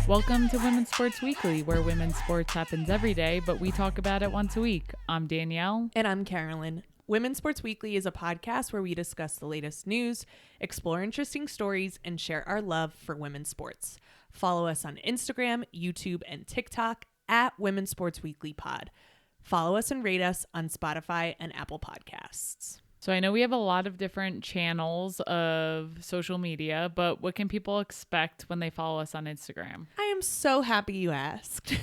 Welcome to Women's Sports Weekly, where women's sports happens every day, but we talk about it once a week. I'm Danielle. And I'm Carolyn. Women's Sports Weekly is a podcast where we discuss the latest news, explore interesting stories, and share our love for women's sports. Follow us on Instagram, YouTube, and TikTok at Women's Sports Weekly Pod. Follow us and rate us on Spotify and Apple Podcasts. So I know we have a lot of different channels of social media, but what can people expect when they follow us on Instagram? I am so happy you asked.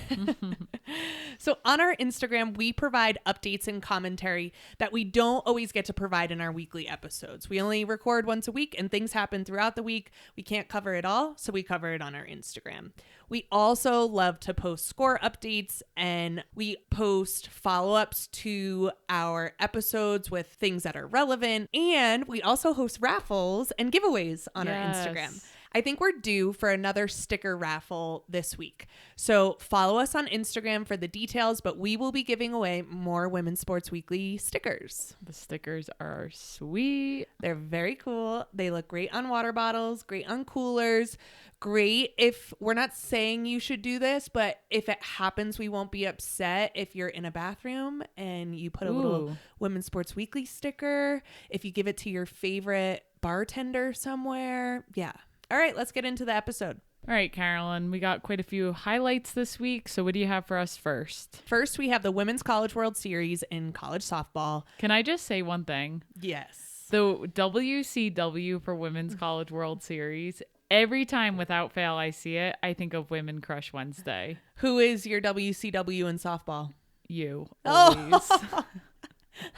So on our Instagram, we provide updates and commentary that we don't always get to provide in our weekly episodes. We only record once a week and things happen throughout the week. We can't cover it all, so we cover it on our Instagram. We also love to post score updates, and we post follow-ups to our episodes with things that are relevant. And we also host raffles and giveaways on our Instagram. I think we're due for another sticker raffle this week. So follow us on Instagram for the details, but we will be giving away more Women's Sports Weekly stickers. The stickers are sweet. They're very cool. They look great on water bottles, great on coolers, great if we're not saying you should do this, but if it happens, we won't be upset if you're in a bathroom and you put a little Women's Sports Weekly sticker, if you give it to your favorite bartender somewhere. Yeah. All right, let's get into the episode. All right, Carolyn, we got quite a few highlights this week. So what do you have for us first? First, we have the Women's College World Series in college softball. Can I just say one thing? Yes. So WCW for Women's College World Series, every time without fail I see it, I think of Women Crush Wednesday. Who is your WCW in softball? You. Always. Oh.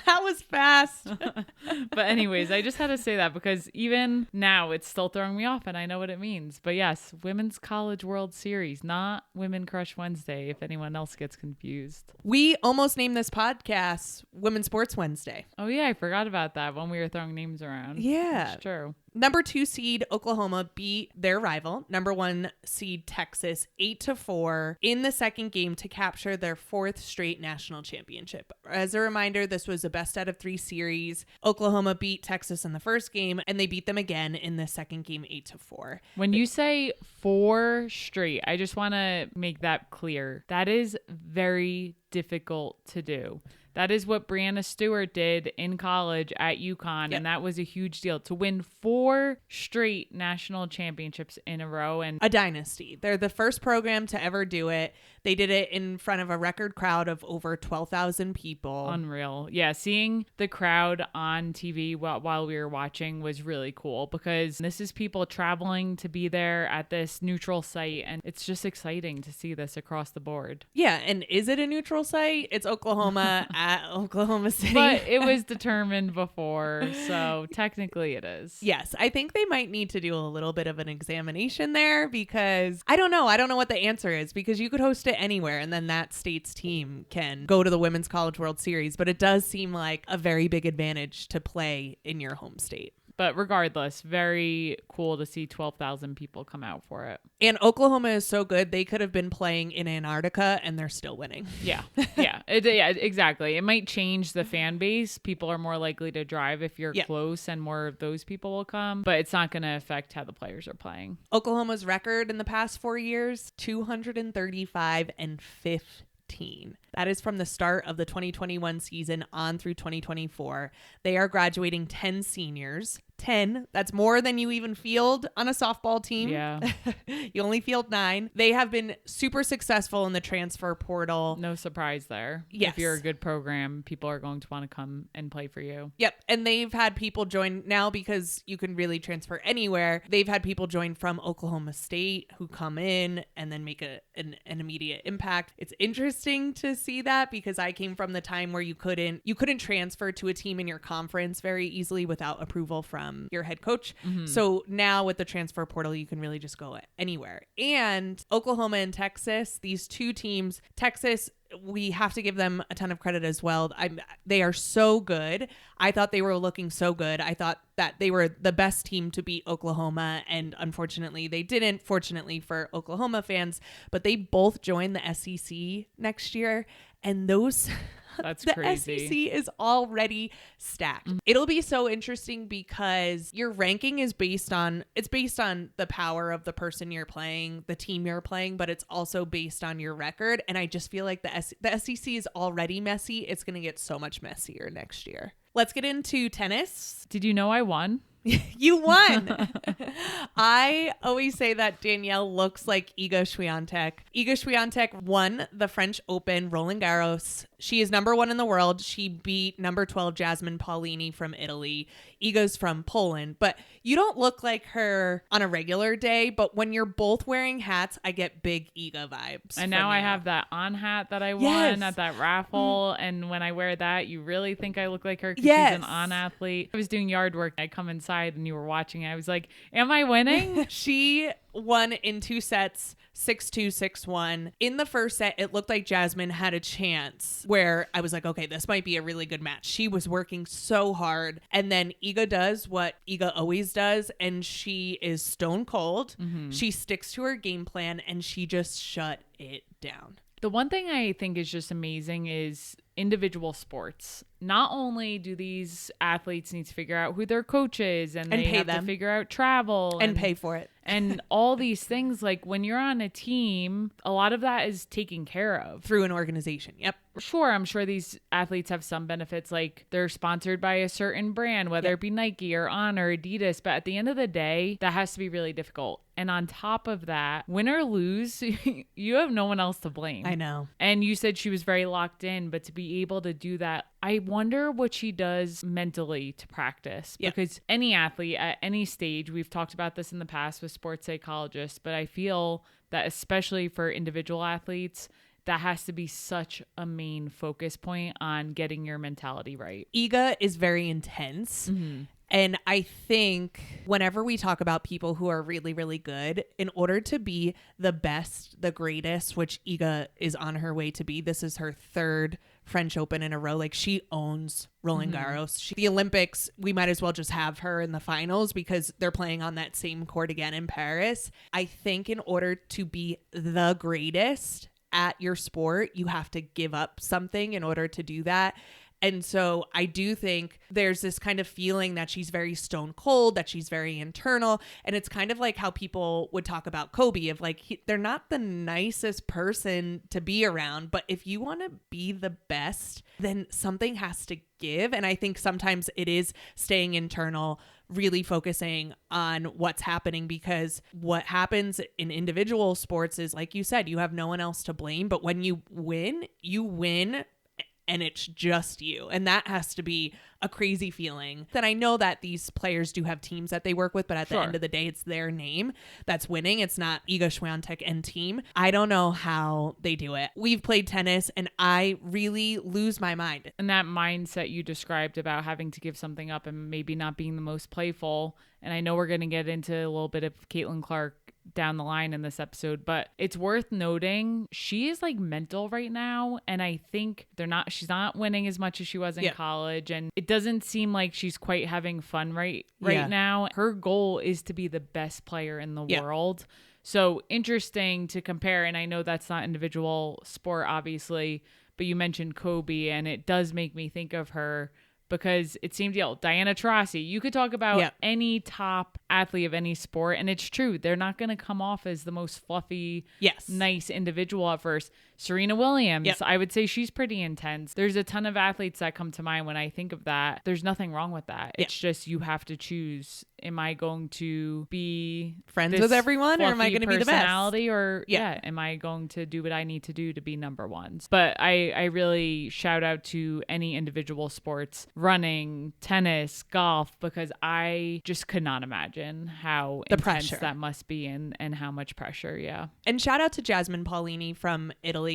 That was fast. But anyways, I just had to say that because even now it's still throwing me off and I know what it means. But yes, Women's College World Series, not Women Crush Wednesday, if anyone else gets confused. We almost named this podcast Women's Sports Wednesday. Oh yeah, I forgot about that when we were throwing names around. Yeah. It's true. Number 2 seed Oklahoma beat their rival, number 1 seed Texas, 8-4 in the second game to capture their 4th straight national championship. As a reminder, this was a best out of 3 series. Oklahoma beat Texas in the first game, and they beat them again in the second game, 8-4. When you say 4 straight, I just want to make that clear. That is very difficult to do. That is what Brianna Stewart did in college at UConn, and that was a huge deal. To win 4 straight national championships in a row. And a dynasty. They're the first program to ever do it. They did it in front of a record crowd of over 12,000 people. Unreal. Yeah, seeing the crowd on TV while we were watching was really cool because this is people traveling to be there at this neutral site, and it's just exciting to see this across the board. Yeah, and is it a neutral site? It's Oklahoma at Oklahoma City. But it was determined before, so technically it is. Yes, I think they might need to do a little bit of an examination there because I don't know what the answer is, because you could host it anywhere and then that state's team can go to the Women's College World Series, but it does seem like a very big advantage to play in your home state. But regardless, very cool to see 12,000 people come out for it. And Oklahoma is so good. They could have been playing in Antarctica and they're still winning. Yeah. Yeah, exactly. It might change the fan base. People are more likely to drive if you're close and more of those people will come. But it's not going to affect how the players are playing. Oklahoma's record in the past 4 years, 235-15. That is from the start of the 2021 season on through 2024. They are graduating 10 seniors. 10. That's more than you even field on a softball team. Yeah. You only field 9. They have been super successful in the transfer portal. No surprise there. Yes. If you're a good program, people are going to want to come and play for you. Yep. And they've had people join now because you can really transfer anywhere. They've had people join from Oklahoma State who come in and then make an immediate impact. It's interesting to see that because I came from the time where you couldn't transfer to a team in your conference very easily without approval from your head coach. Mm-hmm. So now with the transfer portal, you can really just go anywhere. And Oklahoma and Texas, these two teams, Texas, we have to give them a ton of credit as well. They are so good. I thought they were looking so good. I thought that they were the best team to beat Oklahoma, and unfortunately they didn't. Fortunately for Oklahoma fans, but they both joined the SEC next year, and those That's the crazy. SEC is already stacked. It'll be so interesting because your ranking is based on the power of the person you're playing, the team you're playing, but it's also based on your record. And I just feel like the SEC is already messy. It's going to get so much messier next year. Let's get into tennis. Did you know I won? You won. I always say that Danielle looks like Iga Swiatek. Iga Swiatek won the French Open Roland Garros. She is number 1 in the world. She beat number 12 Jasmine Paolini from Italy. Iga's from Poland, but you don't look like her on a regular day. But when you're both wearing hats, I get big Iga vibes. And now I have that on hat that I won at that raffle. And when I wear that, you really think I look like her because she's an on athlete. I was doing yard work. I come inside and you were watching. I was like, am I winning? She won in 2 sets, 6-2, 6-1. In the first set, it looked like Jasmine had a chance where I was like, okay, this might be a really good match. She was working so hard. And then Iga does what Iga always does, and she is stone cold. She sticks to her game plan, and she just shut it down. The one thing I think is just amazing is individual sports. Not only do these athletes need to figure out who their coach is and they pay have them. to figure out travel And pay for it. and all these things, like when you're on a team, a lot of that is taken care of Through an organization. Yep. Sure, I'm sure these athletes have some benefits, like they're sponsored by a certain brand, whether it be Nike or On or Adidas. But at the end of the day, that has to be really difficult. And on top of that, win or lose, you have no one else to blame. I know. And you said she was very locked in, but to be able to do that, I wonder what she does mentally to practice. Yep. Because any athlete at any stage, we've talked about this in the past with sports psychologists, but I feel that especially for individual athletes, that has to be such a main focus point on getting your mentality right. Iga is very intense. And I think whenever we talk about people who are really, really good, in order to be the best, the greatest, which Iga is on her way to be, this is her 3rd French Open in a row. Like, she owns Roland Garros. The Olympics, we might as well just have her in the finals because they're playing on that same court again in Paris. I think in order to be the greatest at your sport, you have to give up something in order to do that. And so I do think there's this kind of feeling that she's very stone cold, that she's very internal. And it's kind of like how people would talk about Kobe of like, they're not the nicest person to be around. But if you want to be the best, then something has to give. And I think sometimes it is staying internal, really focusing on what's happening, because what happens in individual sports is, like you said, you have no one else to blame. But when you win and it's just you. And that has to be a crazy feeling. Then I know that these players do have teams that they work with, but at the end of the day, it's their name that's winning. It's not Iga Swiatek and team. I don't know how they do it. We've played tennis and I really lose my mind. And that mindset you described about having to give something up and maybe not being the most playful. And I know we're going to get into a little bit of Caitlin Clark down the line in this episode, but it's worth noting she is like mental right now, and I think she's not winning as much as she was in college, and it doesn't seem like she's quite having fun right now. Her goal is to be the best player in the world. So interesting to compare, and I know that's not individual sport obviously, but you mentioned Kobe, and it does make me think of her. Because it seemed, Diana Taurasi, you could talk about any top athlete of any sport, and it's true. They're not going to come off as the most fluffy, nice individual at first. Serena Williams, I would say she's pretty intense. There's a ton of athletes that come to mind when I think of that. There's nothing wrong with that. It's just you have to choose. Am I going to be friends with everyone, or am I going to be the best? Or am I going to do what I need to do to be number one? But I really shout out to any individual sports, running, tennis, golf, because I just could not imagine how intense that must be and how much pressure. And shout out to Jasmine Paolini from Italy.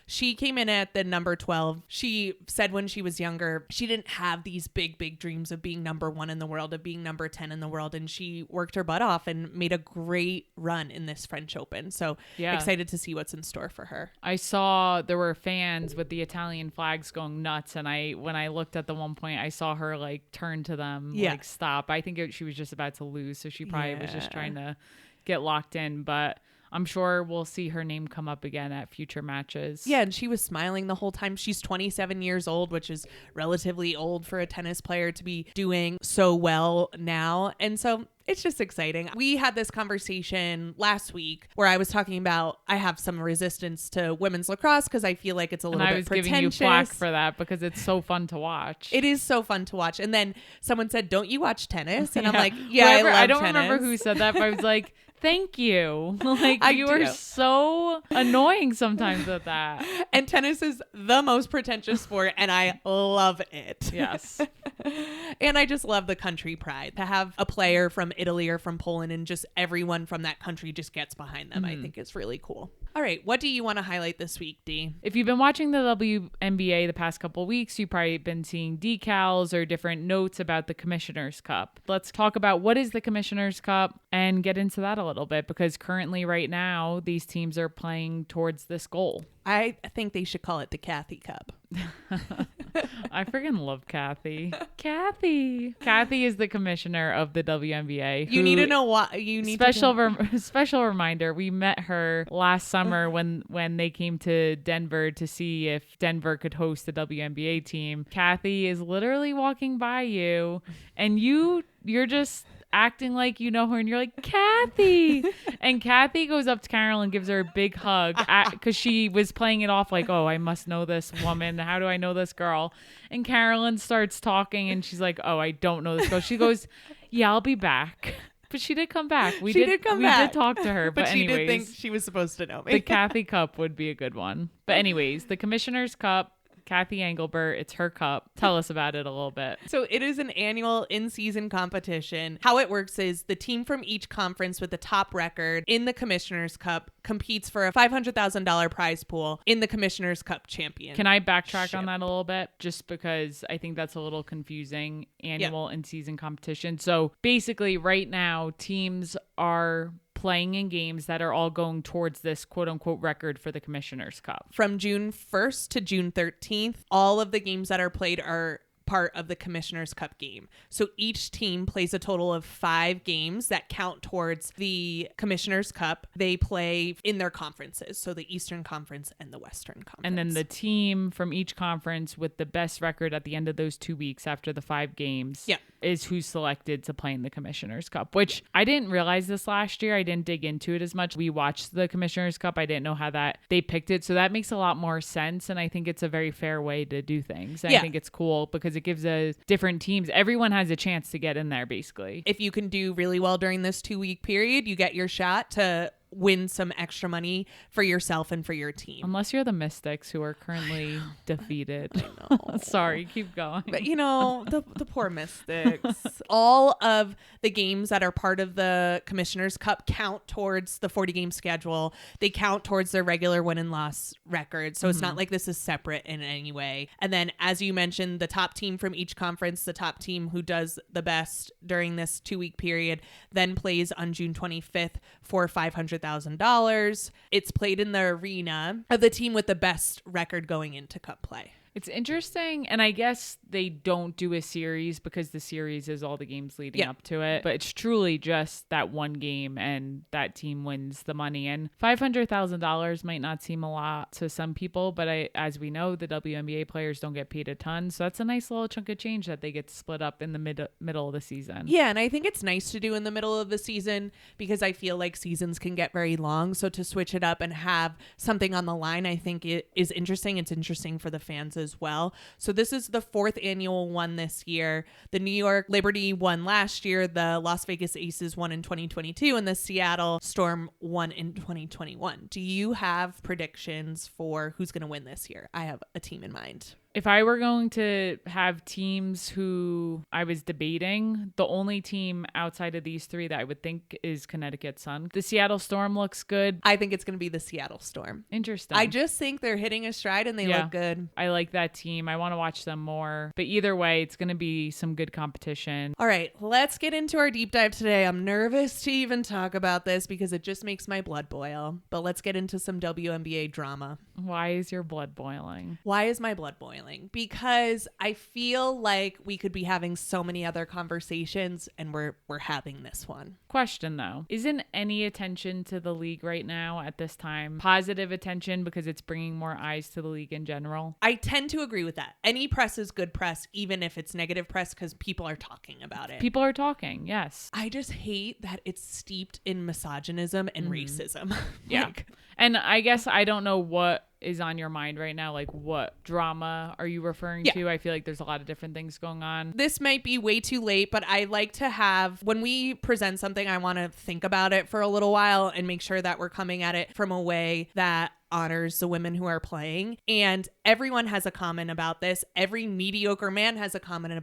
She came in at the number 12. She said when she was younger, she didn't have these big dreams of being number 1 in the world, of being number 10 in the world. And she worked her butt off and made a great run in this French Open. So excited to see what's in store for her. I saw there were fans with the Italian flags going nuts. And when I looked at the one point, I saw her like turn to them, like stop. I think she was just about to lose. So she probably was just trying to get locked in. But I'm sure we'll see her name come up again at future matches. Yeah, and she was smiling the whole time. She's 27 years old, which is relatively old for a tennis player to be doing so well now. And so it's just exciting. We had this conversation last week where I was talking about I have some resistance to women's lacrosse because I feel like it's a little bit pretentious. And I was giving you flack for that because it's so fun to watch. It is so fun to watch. And then someone said, "Don't you watch tennis?" And I'm like, I don't remember who said that, but I was like, thank you. Like, you are so annoying sometimes with that. And tennis is the most pretentious sport, and I love it. Yes. And I just love the country pride. To have a player from Italy or from Poland and just everyone from that country just gets behind them, I think is really cool. All right, what do you want to highlight this week, Dee? If you've been watching the WNBA the past couple of weeks, you've probably been seeing decals or different notes about the Commissioner's Cup. Let's talk about what is the Commissioner's Cup and get into that a little bit, because currently right now these teams are playing towards this goal. I think they should call it the Kathy Cup. I freaking love Kathy. Kathy is the commissioner of the WNBA. You need to know why. You need special reminder. We met her last summer when they came to Denver to see if Denver could host the WNBA team. Kathy is literally walking by you, and you're just acting like you know her, and you're like, Kathy. And Kathy goes up to Carol and gives her a big hug because she was playing it off like, oh, I must know this woman. How do I know this girl? And Carolyn starts talking and she's like, oh, I don't know this girl. She goes, yeah, I'll be back. But she did come back. We did talk to her. But anyways, she did think she was supposed to know me. The Kathy Cup would be a good one. But anyways, the Commissioner's Cup, Kathy Engelbert, it's her cup. Tell us about it a little bit. So it is an annual in-season competition. How it works is the team from each conference with the top record in the Commissioner's Cup competes for a $500,000 prize pool in the Commissioner's Cup champion. Can I backtrack on that a little bit? Just because I think that's a little confusing, annual in-season competition. So basically right now, teams are playing in games that are all going towards this quote unquote record for the Commissioner's Cup. From June 1st to June 13th, all of the games that are played are part of the Commissioner's Cup game. So each team plays a total of 5 games that count towards the Commissioner's Cup. They play in their conferences, so the Eastern Conference and the Western Conference. And then the team from each conference with the best record at the end of those 2 weeks after the 5 games is who's selected to play in the Commissioner's Cup, which I didn't realize this last year. I didn't dig into it as much. We watched the Commissioner's Cup. I didn't know how that they picked it. So that makes a lot more sense. And I think it's a very fair way to do things. And I think it's cool because it gives different teams, everyone has a chance to get in there basically. If you can do really well during this 2-week period, you get your shot to win some extra money for yourself and for your team. Unless you're the Mystics, who are currently defeated. I know. Sorry, keep going. But the poor Mystics. All of the games that are part of the Commissioner's Cup count towards the 40-game schedule. They count towards their regular win and loss record. So it's not like this is separate in any way. And then, as you mentioned, the top team from each conference, the top team who does the best during this 2-week period, then plays on June 25th for $500,000. It's played in the arena of the team with the best record going into cup play. It's interesting, and I guess they don't do a series because the series is all the games leading up to it, but it's truly just that one game and that team wins the money. And $500,000 might not seem a lot to some people, but as we know, the WNBA players don't get paid a ton, so that's a nice little chunk of change that they get to split up in the middle of the season. Yeah, and I think it's nice to do in the middle of the season because I feel like seasons can get very long, so to switch it up and have something on the line, I think it is interesting. It's interesting for the fans as well. So this is the 4th annual one this year. The New York Liberty won last year, the Las Vegas Aces won in 2022, and the Seattle Storm won in 2021. Do you have predictions for who's going to win this year? I have a team in mind. If I were going to have teams who I was debating, the only team outside of these 3 that I would think is Connecticut Sun. The Seattle Storm looks good. I think it's going to be the Seattle Storm. Interesting. I just think they're hitting a stride and they look good. I like that team. I want to watch them more. But either way, it's going to be some good competition. All right, let's get into our deep dive today. I'm nervous to even talk about this because it just makes my blood boil. But let's get into some WNBA drama. Why is your blood boiling? Why is my blood boiling? feeling because I feel like we could be having so many other conversations and we're having this one. Question though, isn't any attention to the league right now at this time positive attention because it's bringing more eyes to the league in general? I tend to agree with that. Any press is good press, even if it's negative press, because people are talking about it. People are talking, yes. I just hate that it's steeped in misogynism and racism. Yeah. And I guess I don't know what is on your mind right now. Like, what drama are you referring to? I feel like there's a lot of different things going on. This might be way too late, but I like to have, when we present something, I want to think about it for a little while and make sure that we're coming at it from a way that honors the women who are playing. And everyone has a comment about this. Every mediocre man has a comment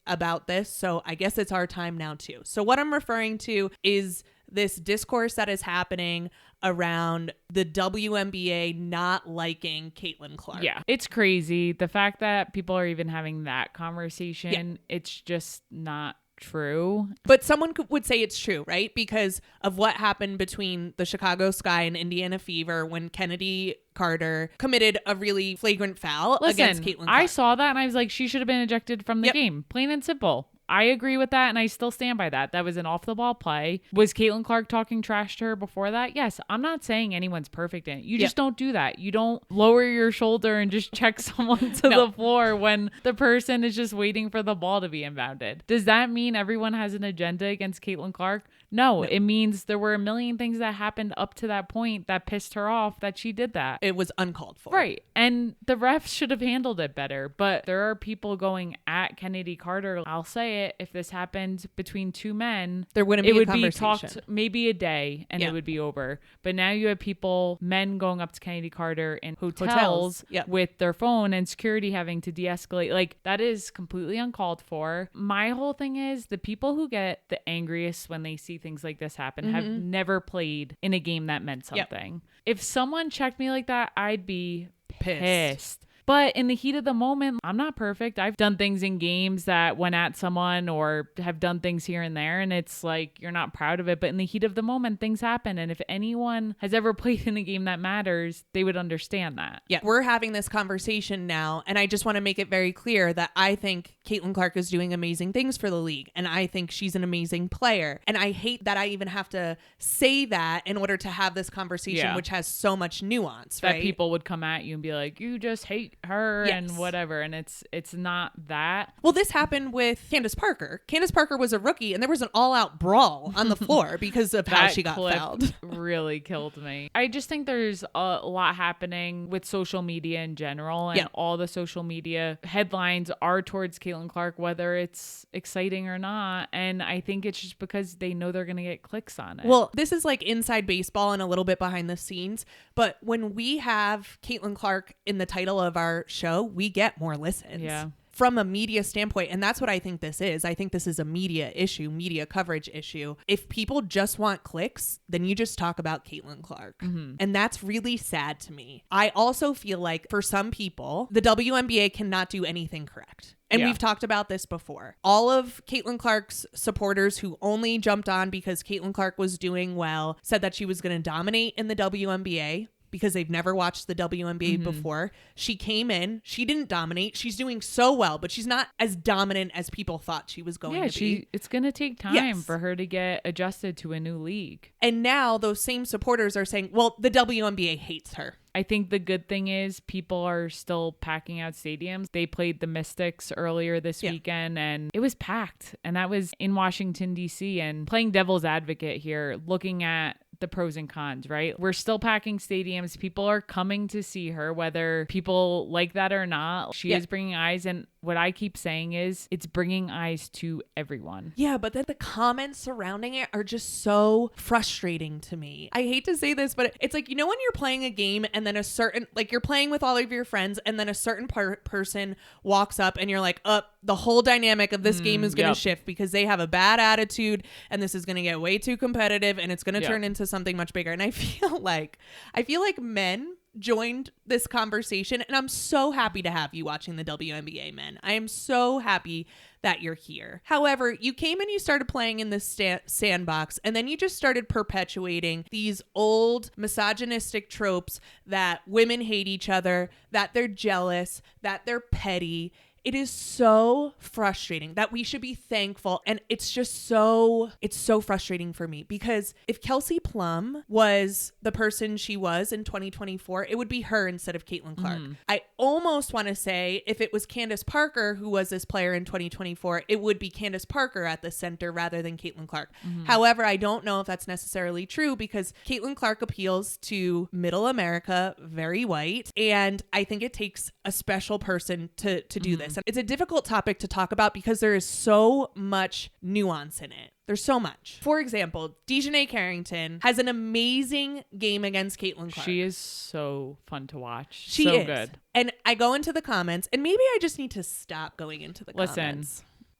about this. So I guess it's our time now too. So what I'm referring to is this discourse that is happening around the WNBA not liking Caitlin Clark. Yeah, it's crazy. The fact that people are even having that conversation, it's just not true. But someone would say it's true, right? Because of what happened between the Chicago Sky and Indiana Fever when Kennedy Carter committed a really flagrant foul against Caitlin Clark. I saw that and I was like, she should have been ejected from the game. Plain and simple. I agree with that, and I still stand by that. That was an off-the-ball play. Was Caitlin Clark talking trash to her before that? Yes. I'm not saying anyone's perfect in it. You just don't do that. You don't lower your shoulder and just check someone to the floor when the person is just waiting for the ball to be inbounded. Does that mean everyone has an agenda against Caitlin Clark? No, it means there were a million things that happened up to that point that pissed her off that she did that. It was uncalled for. Right. And the refs should have handled it better. But there are people going at Kennedy Carter. I'll say it. If this happened between two men, there wouldn't be it would a be conversation. Talked maybe a day and it would be over. But now you have men going up to Kennedy Carter in hotels. With their phone and security having to de-escalate. Like, that is completely uncalled for. My whole thing is the people who get the angriest when they see things like this happen have never played in a game that meant something. If someone checked me like that, I'd be pissed. But in the heat of the moment, I'm not perfect. I've done things in games that went at someone or have done things here and there. And it's like, you're not proud of it. But in the heat of the moment, things happen. And if anyone has ever played in a game that matters, they would understand that. Yeah, we're having this conversation now. And I just want to make it very clear that I think Caitlin Clark is doing amazing things for the league. And I think she's an amazing player. And I hate that I even have to say that in order to have this conversation, which has so much nuance, that people would come at you and be like, you just hate her and whatever, and it's not that. Well, this happened with Candace Parker. Candace Parker was a rookie and there was an all-out brawl on the floor because of how she got fouled. Really killed me. I just think there's a lot happening with social media in general, and all the social media headlines are towards Caitlin Clark, whether it's exciting or not, and I think it's just because they know they're gonna get clicks on it. Well, this is like inside baseball and a little bit behind the scenes, but when we have Caitlin Clark in the title of our show, we get more listens from a media standpoint. And that's what I think this is. I think this is a media issue, media coverage issue. If people just want clicks, then you just talk about Caitlin Clark. And that's really sad to me. I also feel like for some people, the WNBA cannot do anything correct. And we've talked about this before. All of Caitlin Clark's supporters who only jumped on because Caitlin Clark was doing well said that she was going to dominate in the WNBA because they've never watched the WNBA before. She came in, she didn't dominate. She's doing so well, but she's not as dominant as people thought she was going to be. It's going to take time for her to get adjusted to a new league. And now those same supporters are saying, well, the WNBA hates her. I think the good thing is people are still packing out stadiums. They played the Mystics earlier this weekend and it was packed. And that was in Washington, D.C. And playing devil's advocate here, looking at the pros and cons, right? We're still packing stadiums. People are coming to see her, whether people like that or not. She is bringing eyes. And what I keep saying is it's bringing eyes to everyone. Yeah, but then the comments surrounding it are just so frustrating to me. I hate to say this, but it's like, you know, when you're playing a game and then a certain, like you're playing with all of your friends and then a certain person walks up and you're like, the whole dynamic of this game is going to shift because they have a bad attitude and this is going to get way too competitive and it's going to turn into something much bigger. And I feel like men joined this conversation and I'm so happy to have you watching the WNBA, men. I am so happy that you're here. However, you came and you started playing in this sandbox, and then you just started perpetuating these old misogynistic tropes that women hate each other, that they're jealous, that they're petty. It is so frustrating that we should be thankful. And it's so frustrating for me, because if Kelsey Plum was the person she was in 2024, it would be her instead of Caitlin Clark. I almost want to say if it was Candace Parker who was this player in 2024, it would be Candace Parker at the center rather than Caitlin Clark. However, I don't know if that's necessarily true, because Caitlin Clark appeals to middle America, very white. And I think it takes a special person to do this. It's a difficult topic to talk about because there is so much nuance in it. There's so much. For example, Dejanay Carrington has an amazing game against Caitlin Clark. She is so fun to watch. She so is. Good. And I go into the comments, and maybe I just need to stop going into the comments. Listen,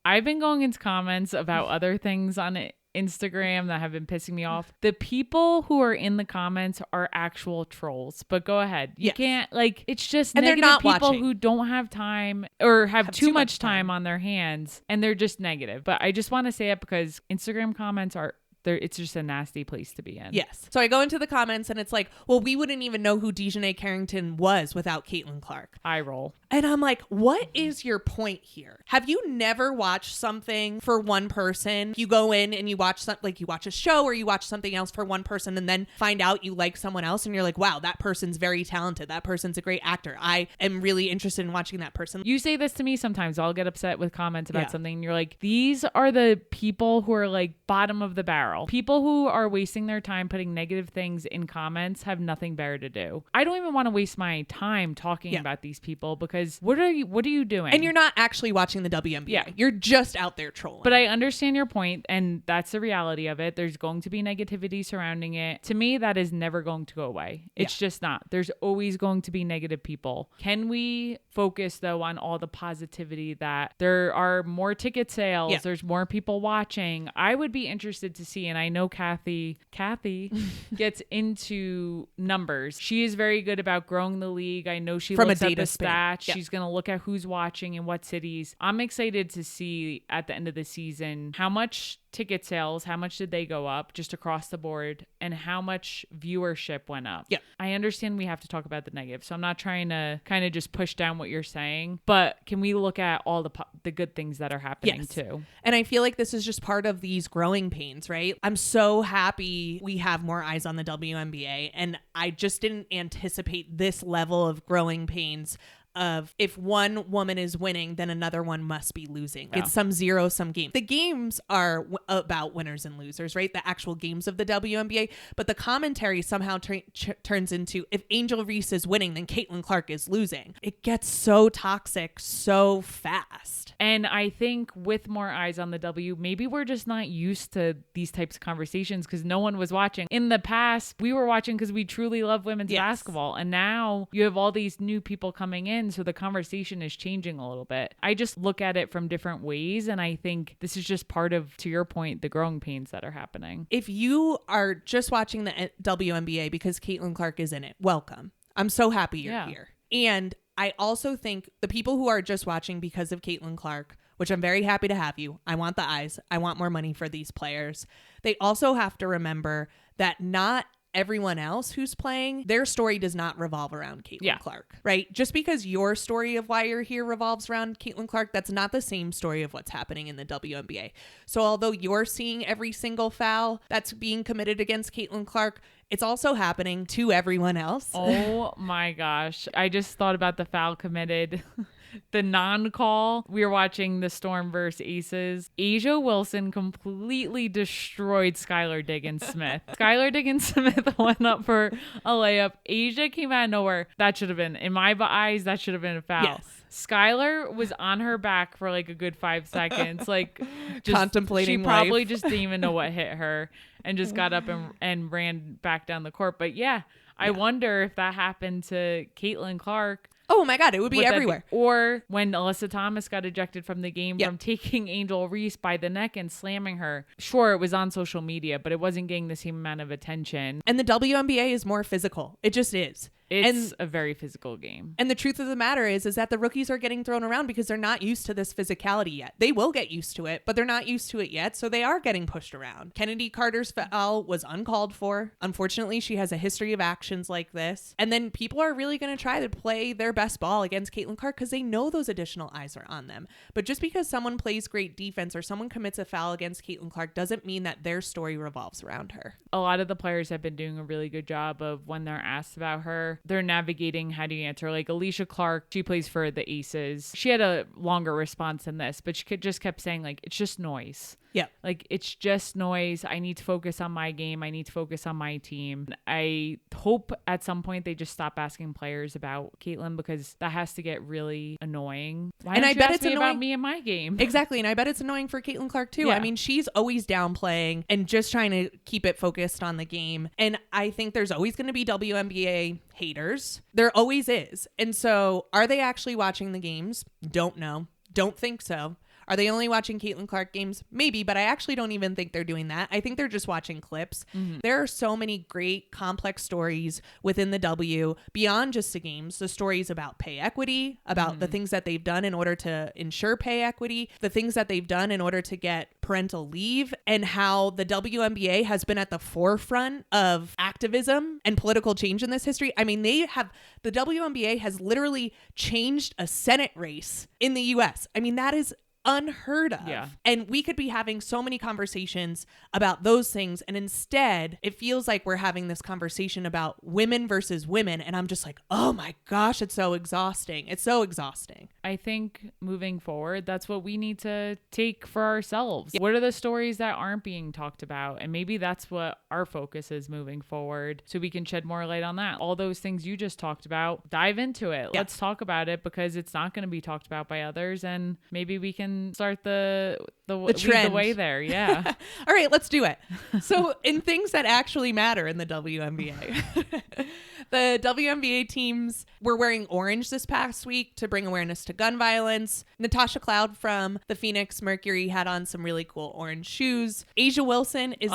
I've been going into comments about other things on Instagram that have been pissing me off. The people who are in the comments are actual trolls, but go ahead. You can't, like, it's just and negative they're not people watching. who don't have time or have too much time on their hands, and they're just negative. But I just want to say it because Instagram comments are it's just a nasty place to be in. Yes. So I go into the comments and it's like, well, we wouldn't even know who Dejanay Carrington was without Caitlin Clark. I roll. And I'm like, what is your point here? Have you never watched something for one person? You go in and you watch something, like you watch a show or you watch something else for one person and then find out you like someone else and you're like, wow, that person's very talented. That person's a great actor. I am really interested in watching that person. You say this to me sometimes. I'll get upset with comments about something and you're like, these are the people who are like bottom of the barrel. People who are wasting their time putting negative things in comments have nothing better to do. I don't even want to waste my time talking about these people because what are you doing? And you're not actually watching the WNBA. Yeah. You're just out there trolling. But I understand your point, and that's the reality of it. There's going to be negativity surrounding it. To me, that is never going to go away. It's just not. There's always going to be negative people. Can we focus, though, on all the positivity that there are more ticket sales, there's more people watching? I would be interested to see, and I know Kathy gets into numbers. She is very good about growing the league. I know she looks at the stats. She's going to look at who's watching in what cities. I'm excited to see at the end of the season how much ticket sales, how much did they go up just across the board, and how much viewership went up. I understand we have to talk about the negative, so I'm not trying to kind of just push down what you're saying, but can we look at all the good things that are happening too? And I feel like this is just part of these growing pains, right? I'm so happy we have more eyes on the WNBA, and I just didn't anticipate this level of growing pains of if one woman is winning, then another one must be losing. It's some zero-sum game. The games are about winners and losers, right? The actual games of the WNBA. But the commentary somehow turns into if Angel Reese is winning, then Caitlin Clark is losing. It gets so toxic so fast. And I think with more eyes on the W, maybe we're just not used to these types of conversations because no one was watching. In the past, we were watching because we truly love women's basketball. And now you have all these new people coming in. So the conversation is changing a little bit. I just look at it from different ways. And I think this is just part of, to your point, the growing pains that are happening. If you are just watching the WNBA because Caitlin Clark is in it, welcome. I'm so happy you're here. And I also think the people who are just watching because of Caitlin Clark, which I'm very happy to have you. I want the eyes. I want more money for these players. They also have to remember that not everyone else who's playing, their story does not revolve around Caitlin Clark, right? Just because your story of why you're here revolves around Caitlin Clark, that's not the same story of what's happening in the WNBA. So although you're seeing every single foul that's being committed against Caitlin Clark, it's also happening to everyone else. Oh my gosh. I just thought about the foul committed. The non-call. We were watching the Storm versus Aces. Asia Wilson completely destroyed Skylar Diggins-Smith. Skylar Diggins-Smith went up for a layup. Asia came out of nowhere. That should have been, in my eyes, that should have been a foul. Yes. Skylar was on her back for like a good 5 seconds, like just contemplating. She probably just didn't even know what hit her and just got up and ran back down the court. But I wonder if that happened to Caitlin Clark. Oh my God, it would be everywhere. Or when Alyssa Thomas got ejected from the game from taking Angel Reese by the neck and slamming her. Sure, it was on social media, but it wasn't getting the same amount of attention. And the WNBA is more physical. It just is. It's a very physical game. And the truth of the matter is that the rookies are getting thrown around because they're not used to this physicality yet. They will get used to it, but they're not used to it yet. So they are getting pushed around. Kennedy Carter's foul was uncalled for. Unfortunately, she has a history of actions like this. And then people are really going to try to play their best ball against Caitlin Clark because they know those additional eyes are on them. But just because someone plays great defense or someone commits a foul against Caitlin Clark doesn't mean that their story revolves around her. A lot of the players have been doing a really good job of when they're asked about her, they're navigating how do you answer. Like Alicia Clark, she plays for the Aces. She had a longer response than this, but she just kept saying like, it's just noise. Yeah. Like, it's just noise. I need to focus on my game. I need to focus on my team. I hope at some point they just stop asking players about Caitlin because that has to get really annoying. Why and don't I you bet ask it's me annoying about me and my game? Exactly. And I bet it's annoying for Caitlin Clark too. Yeah. I mean, she's always downplaying and just trying to keep it focused on the game. And I think there's always going to be WNBA haters. There always is. And so are they actually watching the games? Don't know. Don't think so. Are they only watching Caitlin Clark games? Maybe, but I actually don't even think they're doing that. I think they're just watching clips. Mm-hmm. There are so many great complex stories within the W beyond just the games. The stories about pay equity, about the things that they've done in order to ensure pay equity, the things that they've done in order to get parental leave, and how the WNBA has been at the forefront of activism and political change in this history. I mean, the WNBA has literally changed a Senate race in the US. I mean, that is unheard of. Yeah. And we could be having so many conversations about those things. And instead, it feels like we're having this conversation about women versus women. And I'm just like, oh my gosh, it's so exhausting. It's so exhausting. I think moving forward, that's what we need to take for ourselves. What are the stories that aren't being talked about? And maybe that's what our focus is moving forward so we can shed more light on that. All those things you just talked about, dive into it. Yeah. Let's talk about it because it's not going to be talked about by others. And maybe we can start the trend. The way there. Yeah. All right, let's do it. So in things that actually matter in the WNBA, the WNBA teams were wearing orange this past week to bring awareness to gun violence. Natasha Cloud from the Phoenix Mercury had on some really cool orange shoes. Asia Wilson is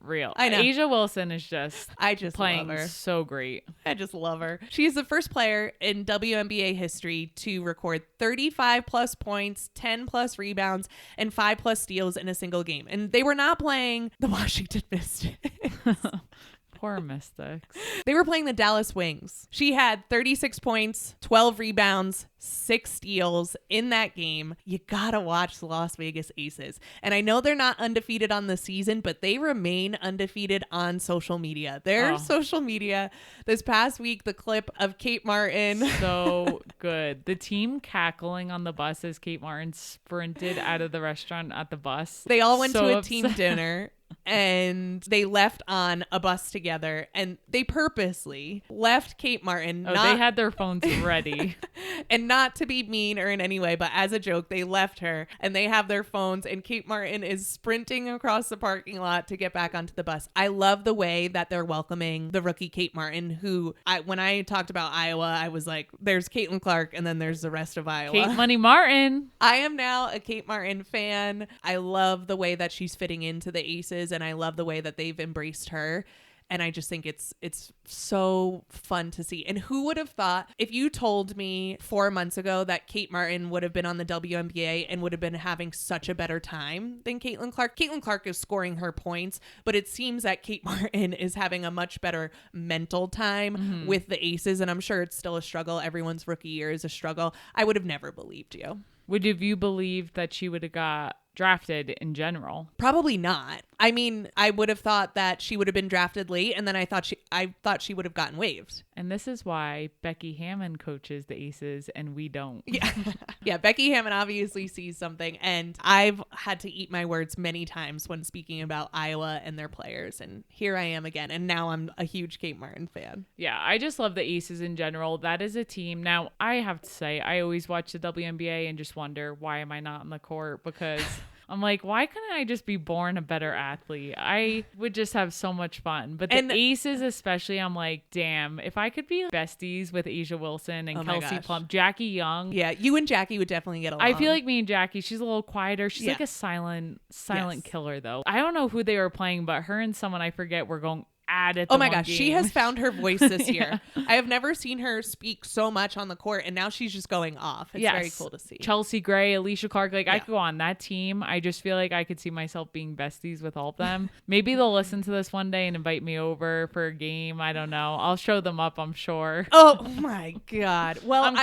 Real. I know. Asia Wilson is just playing love her. So great. I just love her. She is the first player in WNBA history to record 35 plus points, 10 plus rebounds, and 5 plus steals in a single game. And they were not playing the Washington Mystics. Poor Mystics. They were playing the Dallas Wings. She had 36 points, 12 rebounds, 6 steals in that game. You gotta watch the Las Vegas Aces. And I know they're not undefeated on the season, but they remain undefeated on social media. Their social media this past week, the clip of Kate Martin. So good. The team cackling on the bus as Kate Martin sprinted out of the restaurant at the bus. They all went to a upset. team dinner. And they left on a bus together, and they purposely left Kate Martin. They had their phones ready. And not to be mean or in any way, but as a joke, they left her and they have their phones, and Kate Martin is sprinting across the parking lot to get back onto the bus. I love the way that they're welcoming the rookie Kate Martin, who when I talked about Iowa, I was like, there's Caitlin Clark and then there's the rest of Iowa. Kate Money Martin. I am now a Kate Martin fan. I love the way that she's fitting into the Aces, and I love the way that they've embraced her. And I just think it's so fun to see. And who would have thought, if you told me 4 months ago that Kate Martin would have been on the WNBA and would have been having such a better time than Caitlin Clark? Caitlin Clark is scoring her points, but it seems that Kate Martin is having a much better mental time with the Aces. And I'm sure it's still a struggle. Everyone's rookie year is a struggle. I would have never believed you. Would have you believed that she would have got drafted in general? Probably not. I mean, I would have thought that she would have been drafted late, and then I thought she would have gotten waived. And this is why Becky Hammon coaches the Aces and we don't. Yeah. Yeah, Becky Hammon obviously sees something, and I've had to eat my words many times when speaking about Iowa and their players, and here I am again, and now I'm a huge Kate Martin fan. Yeah, I just love the Aces in general. That is a team. Now, I have to say, I always watch the WNBA and just wonder, why am I not on the court? Because I'm like, why couldn't I just be born a better athlete? I would just have so much fun. But the Aces especially, I'm like, damn, if I could be besties with Asia Wilson and Kelsey Plum, Jackie Young. Yeah, you and Jackie would definitely get along. I feel like me and Jackie, she's a little quieter. She's like a silent killer, though. I don't know who they were playing, but her and someone I forget were going add it. Oh my gosh, she has found her voice this year. I have never seen her speak so much on the court, and now she's just going off. It's very cool to see. Chelsea Gray, Alicia Clark, like I could go on that team. I just feel like I could see myself being besties with all of them. Maybe they'll listen to this one day and invite me over for a game. I don't know. I'll show them up, I'm sure. Oh my God. Well, I'm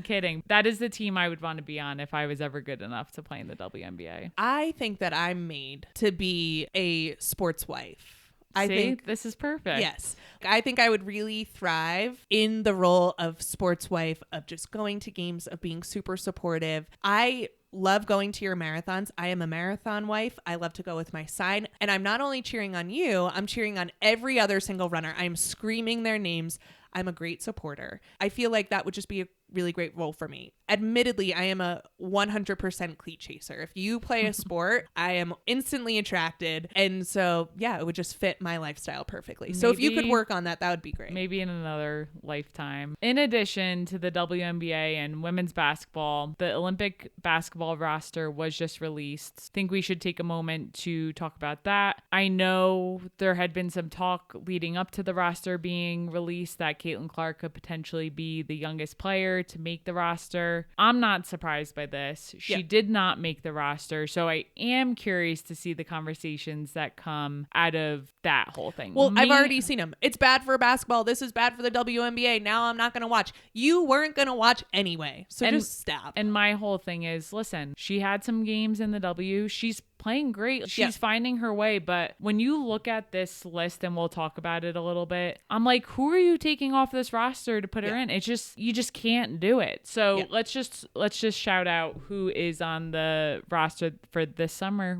kidding. That is the team I would want to be on if I was ever good enough to play in the WNBA. I think that I'm made to be a sports wife. I See, think this is perfect. Yes. I think I would really thrive in the role of sports wife, of just going to games, of being super supportive. I love going to your marathons. I am a marathon wife. I love to go with my sign. And I'm not only cheering on you, I'm cheering on every other single runner. I'm screaming their names. I'm a great supporter. I feel like that would just be a really great role for me. Admittedly, I am a 100% cleat chaser. If you play a sport, I am instantly attracted. And so, yeah, it would just fit my lifestyle perfectly. So if you could work on that, that would be great. Maybe in another lifetime. In addition to the WNBA and women's basketball, the Olympic basketball roster was just released. I think we should take a moment to talk about that. I know there had been some talk leading up to the roster being released that Caitlin Clark could potentially be the youngest player to make the roster. I'm not surprised by this. She did not make the roster, so I am curious to see the conversations that come out of that whole thing. Well, I've already seen them. It's bad for basketball. This is bad for the WNBA. Now I'm not going to watch. You weren't going to watch anyway, so just stop. And my whole thing is, listen, she had some games in the W. She's playing great. She's finding her way. But when you look at this list, and we'll talk about it a little bit, I'm like, who are you taking off this roster to put her in? It's just, you just can't do it. So let's just shout out who is on the roster for this summer.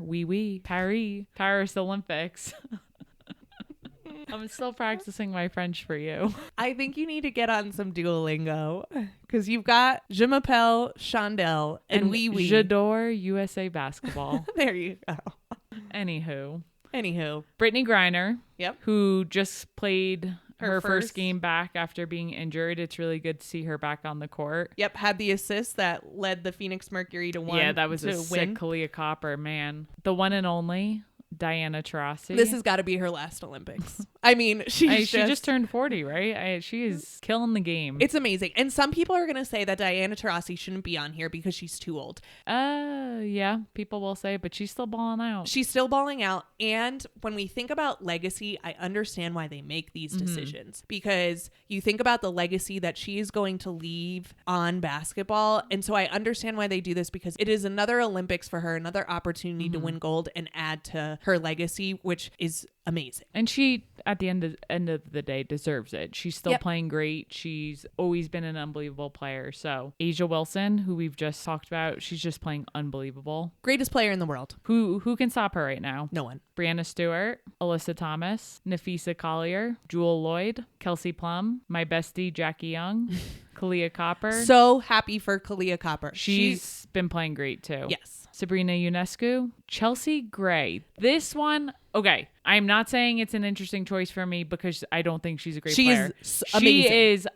Paris Olympics. I'm still practicing my French for you. I think you need to get on some Duolingo because you've got Je m'appelle Chandelle and oui. J'adore USA basketball. There you go. Anywho. Brittany Griner. Yep. Who just played her first game back after being injured. It's really good to see her back on the court. Yep. Had the assist that led the Phoenix Mercury to win. Yeah, that was a sick Kalia Copper, man. The one and only Diana Taurasi. This has got to be her last Olympics. I mean, she just turned 40, right? She is killing the game. It's amazing. And some people are going to say that Diana Taurasi shouldn't be on here because she's too old. Yeah, people will say, but she's still balling out. She's still balling out. And when we think about legacy, I understand why they make these decisions because you think about the legacy that she is going to leave on basketball. And so I understand why they do this because it is another Olympics for her, another opportunity to win gold and add to her legacy, which is amazing. And she, at the end of the day, deserves it. She's still playing great. She's always been an unbelievable player. So Asia Wilson, who we've just talked about, she's just playing unbelievable. Greatest player in the world. Who can stop her right now? No one. Brianna Stewart, Alyssa Thomas, Nafisa Collier, Jewel Lloyd, Kelsey Plum, my bestie Jackie Young, Kalia Copper. So happy for Kalia Copper. She's been playing great too. Yes. Sabrina Ionescu, Chelsea Gray. This one, okay. I'm not saying it's an interesting choice for me because I don't think she's a great player. Amazing. She is.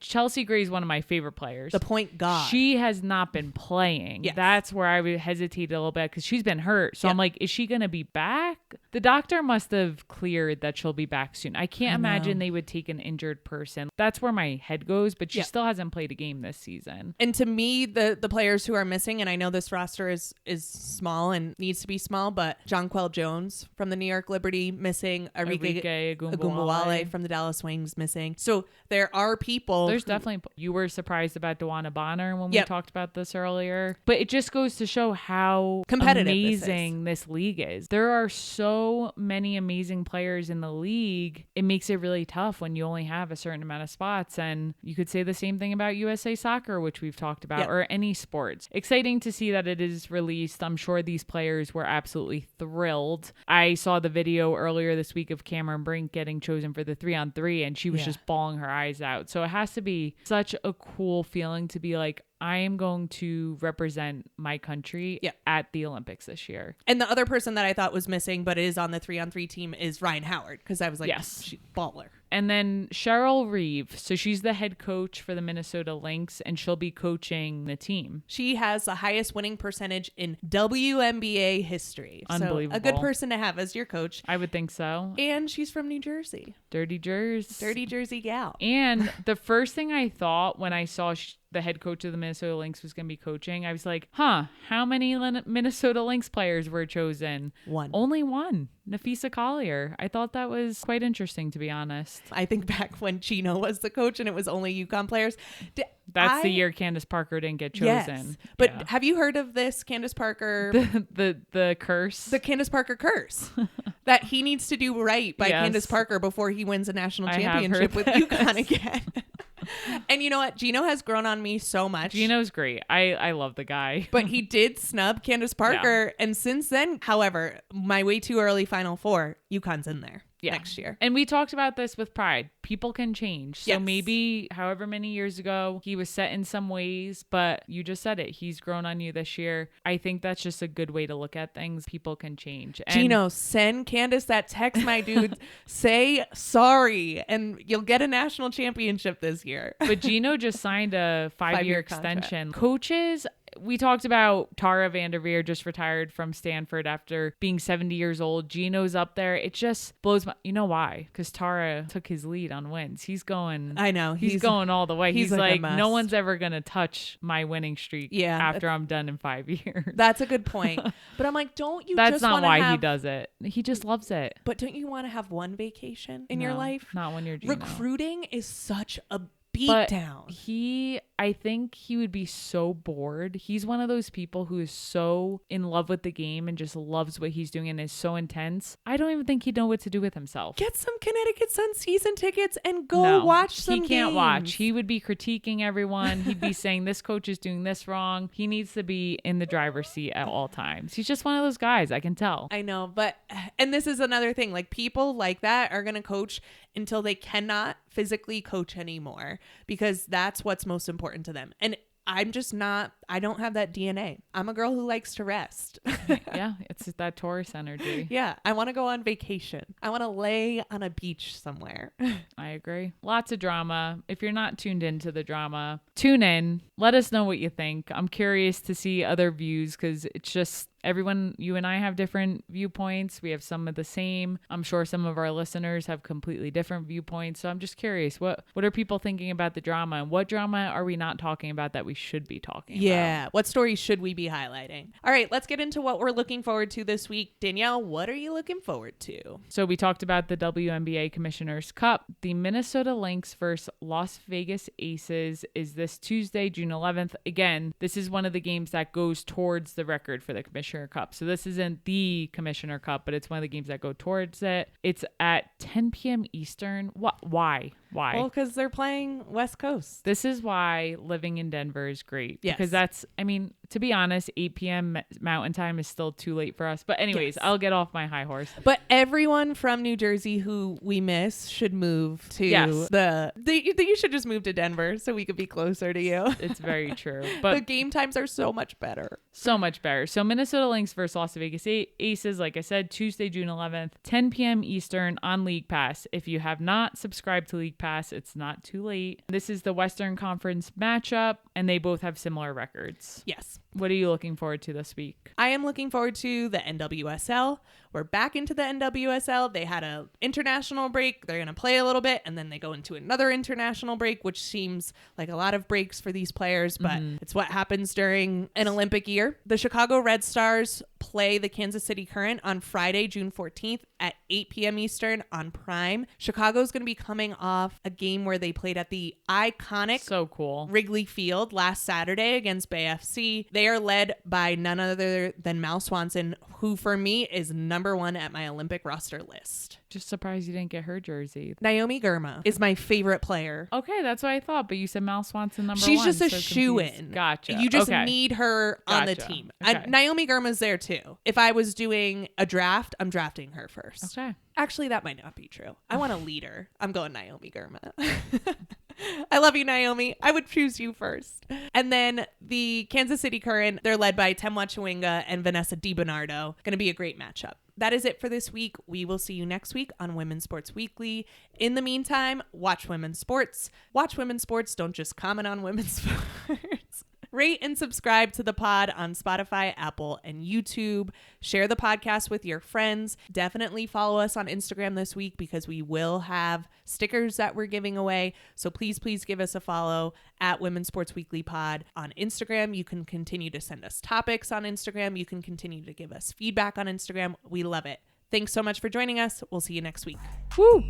Chelsea Gray is one of my favorite players. The point guard. She has not been playing. Yes. That's where I would hesitate a little bit because she's been hurt. So I'm like, is she going to be back? The doctor must have cleared that she'll be back soon. I can't imagine they would take an injured person. That's where my head goes, but she still hasn't played a game this season. And to me, the players who are missing, and I know this roster is small and needs to be small, but Jonquel Jones from the New York Liberty missing, Arike Ogunbowale from the Dallas Wings missing. So there are people. There's definitely, you were surprised about DeWanna Bonner when we talked about this earlier, but it just goes to show how competitive amazing this league is. There are so many amazing players in the league. It makes it really tough when you only have a certain amount of spots. And you could say the same thing about USA Soccer, which we've talked about, or any sports. Exciting to see that it is released. I'm sure these players were absolutely thrilled. I saw the video earlier this week of Cameron Brink getting chosen for the 3-on-3 and she was just bawling her eyes out. So it has to be such a cool feeling to be like, I am going to represent my country at the Olympics this year. And the other person that I thought was missing, but is on the 3-on-3 team is Ryan Howard. Cause I was like, yes, she's baller. And then Cheryl Reeve. So she's the head coach for the Minnesota Lynx, and she'll be coaching the team. She has the highest winning percentage in WNBA history. Unbelievable. So a good person to have as your coach. I would think so. And she's from New Jersey. Dirty Jersey gal. And the first thing I thought when I saw the head coach of the Minnesota Lynx was going to be coaching, I was like, how many Minnesota Lynx players were chosen? One. Only one. Nafisa Collier. I thought that was quite interesting, to be honest. I think back when Gino was the coach and it was only UConn players. That's the year Candace Parker didn't get chosen. Yes. But have you heard of this Candace Parker? The curse? The Candace Parker curse. That he needs to do right by Candace Parker before he wins a national championship with UConn again. And you know what? Gino has grown on me so much. Gino's great. I love the guy. But he did snub Candace Parker. And since then, however, my way too early Final Four, UConn's in there next year. And we talked about this with Pride. People can change. So maybe however many years ago he was set in some ways, but you just said it. He's grown on you this year. I think that's just a good way to look at things. People can change. And Gino, send Candace that text, my dude. Say sorry, and you'll get a national championship this year. But Gino just signed a 5-year extension. Coaches, we talked about Tara Vanderveer just retired from Stanford after being 70 years old. Gino's up there. It just blows my... You know why? Because Tara took his lead on wins. He's going... I know. He's going all the way. He's like no one's ever going to touch my winning streak after I'm done in 5 years. That's a good point. But I'm like, don't you That's just not why have... he does it. He just loves it. But don't you want to have one vacation in your life? Not when you're Gino. Recruiting is such a But down. I think he would be so bored. He's one of those people who is so in love with the game and just loves what he's doing and is so intense. I don't even think he'd know what to do with himself. Get some Connecticut Sun season tickets and go watch some games. He can't watch. He would be critiquing everyone. He'd be saying this coach is doing this wrong. He needs to be in the driver's seat at all times. He's just one of those guys. I can tell. I know, and this is another thing. Like, people like that are going to coach until they cannot physically coach anymore, because that's what's most important to them. And I'm just not, I don't have that DNA. I'm a girl who likes to rest. Yeah, it's that Taurus energy. Yeah, I want to go on vacation. I want to lay on a beach somewhere. I agree. Lots of drama. If you're not tuned into the drama, tune in. Let us know what you think. I'm curious to see other views, because it's just everyone, you and I have different viewpoints. We have some of the same. I'm sure some of our listeners have completely different viewpoints. So I'm just curious, what are people thinking about the drama, and what drama are we not talking about that we should be talking about? Yeah. What stories should we be highlighting? All right, let's get into what we're looking forward to this week. Danielle, what are you looking forward to? So we talked about the WNBA Commissioner's Cup. The Minnesota Lynx versus Las Vegas Aces is this Tuesday, June 11th. Again, this is one of the games that goes towards the record for the Commissioner Cup. So this isn't the Commissioner Cup, but it's one of the games that go towards it. It's at 10 p.m. Eastern. Why? Well, because they're playing West Coast. This is why living in Denver is great. Yes. Because that's, I mean, to be honest, 8 p.m. Mountain Time is still too late for us. But anyways, I'll get off my high horse. But everyone from New Jersey who we miss should move to you should just move to Denver so we could be closer to you. It's very true. But the game times are so much better. So much better. So Minnesota Lynx versus Las Vegas Aces, like I said, Tuesday, June 11th, 10 p.m. Eastern on League Pass. If you have not subscribed to League Pass, it's not too late. This is the Western Conference matchup, and they both have similar records. Yes. What are you looking forward to this week? I am looking forward to the NWSL. We're back into the NWSL. They had an international break. They're going to play a little bit, and then they go into another international break, which seems like a lot of breaks for these players, but it's what happens during an Olympic year. The Chicago Red Stars play the Kansas City Current on Friday, June 14th at 8 p.m. Eastern on Prime. Chicago's going to be coming off a game where they played at the iconic Wrigley Field last Saturday against Bay FC. They are led by none other than Mal Swanson, who for me is number one at my Olympic roster list. Just surprised you didn't get her jersey. Naomi Girma is my favorite player. Okay, that's what I thought, but you said Mal Swanson number She's one. She's just a shoo-in. Gotcha. You just need her on the team. Okay. Naomi Girma's there too. If I was doing a draft, I'm drafting her first. Okay. Actually, that might not be true. I want a leader. I'm going Naomi Girma. I love you, Naomi. I would choose you first. And then the Kansas City Current, they're led by Temwa Chawinga and Vanessa DiBernardo. Going to be a great matchup. That is it for this week. We will see you next week on Women's Sports Weekly. In the meantime, watch women's sports. Watch women's sports. Don't just comment on women's sports. Rate and subscribe to the pod on Spotify, Apple, and YouTube. Share the podcast with your friends. Definitely follow us on Instagram this week because we will have stickers that we're giving away. So please give us a follow at Women's Sports Weekly Pod on Instagram. You can continue to send us topics on Instagram. You can continue to give us feedback on Instagram. We love it. Thanks so much for joining us. We'll see you next week. Woo!